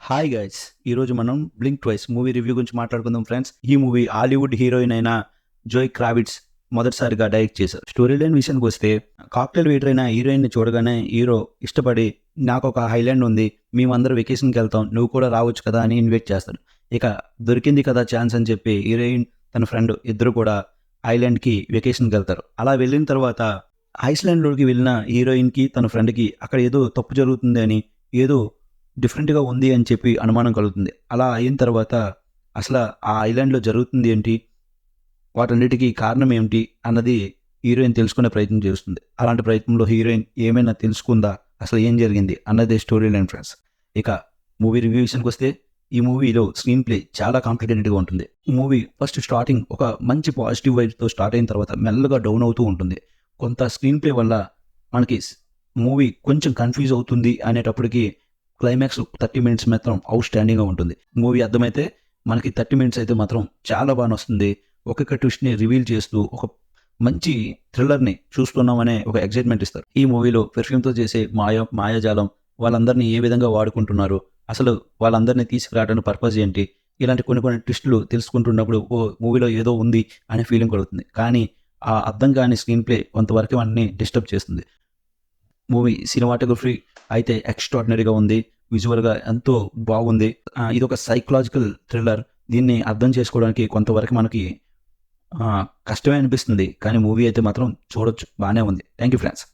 Hi guys, ఈరోజు మనం blink twice movie review గురించి మాట్లాడుకుందాం ఫ్రెండ్స్. ఈ మూవీ హాలీవుడ్ హీరోయిన్ అయిన జోయ్ క్రావిట్స్ మొదటిసారిగా డైరెక్ట్ చేశారు. స్టోరీ లైన్ విషయానికి వస్తే, కాక్టైల్ వెయిటర్ అయిన హీరోయిన్ ని చూడగానే హీరో ఇష్టపడి, నాకు ఒక ఐలాండ్ ఉంది, మేమందరం వెకేషన్కి వెళ్తాం, నువ్వు కూడా రావచ్చు కదా అని ఇన్వైట్ చేస్తాడు. ఇక దొరికింది కదా ఛాన్స్ అని చెప్పి హీరోయిన్ తన ఫ్రెండ్ ఇద్దరు కూడా ఐలాండ్కి వెకేషన్కి వెళ్తారు. అలా వెళ్ళిన తర్వాత ఐస్లాండ్లోకి వెళ్ళిన హీరోయిన్కి తన ఫ్రెండ్కి అక్కడ ఏదో తప్పు జరుగుతుంది అని, ఏదో డిఫరెంట్గా ఉంది అని చెప్పి అనుమానం కలుగుతుంది. అలా అయిన తర్వాత అసలు ఆ ఐలాండ్లో జరుగుతుంది ఏంటి, వాటన్నిటికీ కారణం ఏమిటి అన్నది హీరోయిన్ తెలుసుకునే ప్రయత్నం చేస్తుంది. అలాంటి ప్రయత్నంలో హీరోయిన్ ఏమైనా తెలుసుకుందా, అసలు ఏం జరిగింది అన్నదే స్టోరీ లైన్ ఫ్రెండ్స్. ఇక మూవీ రివ్యూ విషయానికి వస్తే, ఈ మూవీలో స్క్రీన్ ప్లే చాలా కాంప్లికేటెడ్గా ఉంటుంది. ఈ మూవీ ఫస్ట్ స్టార్టింగ్ ఒక మంచి పాజిటివ్ వైబ్తో స్టార్ట్ అయిన తర్వాత మెల్లగా డౌన్ అవుతూ ఉంటుంది. కొంత స్క్రీన్ ప్లే వల్ల మనకి మూవీ కొంచెం కన్ఫ్యూజ్ అవుతుంది అనేటప్పటికి క్లైమాక్స్ 30 మినిట్స్ మాత్రం అవుట్ స్టాండింగ్గా ఉంటుంది. మూవీ అర్థమైతే మనకి 30 మినిట్స్ అయితే మాత్రం చాలా బాగా వస్తుంది. ఒక్కొక్క ట్విస్ట్ని రివీల్ చేస్తూ ఒక మంచి థ్రిల్లర్ని చూస్తున్నామనే ఒక ఎగ్జైట్మెంట్ ఇస్తారు. ఈ మూవీలో పెర్ఫ్యూమ్తో చేసే మాయాజాలం, వాళ్ళందరినీ ఏ విధంగా వాడుకుంటున్నారు, అసలు వాళ్ళందరినీ తీసుకురావడానికి పర్పస్ ఏంటి, ఇలాంటి కొన్ని ట్విస్టులు తెలుసుకుంటున్నప్పుడు ఓ మూవీలో ఏదో ఉంది అనే ఫీలింగ్ కలుగుతుంది. కానీ ఆ అర్థం కాని స్క్రీన్ ప్లే కొంతవరకు మనల్ని డిస్టర్బ్ చేస్తుంది. మూవీ సినిమాటోగ్రఫీ అయితే ఎక్స్ట్రాడినరీగా ఉంది. విజువల్గా ఎంతో బాగుంది. ఇది ఒక సైకలాజికల్ థ్రిల్లర్. దీన్ని అర్థం చేసుకోవడానికి కొంతవరకు మనకి కష్టమే అనిపిస్తుంది. కానీ మూవీ అయితే మాత్రం చూడొచ్చు, బాగానే ఉంది. Thank you friends.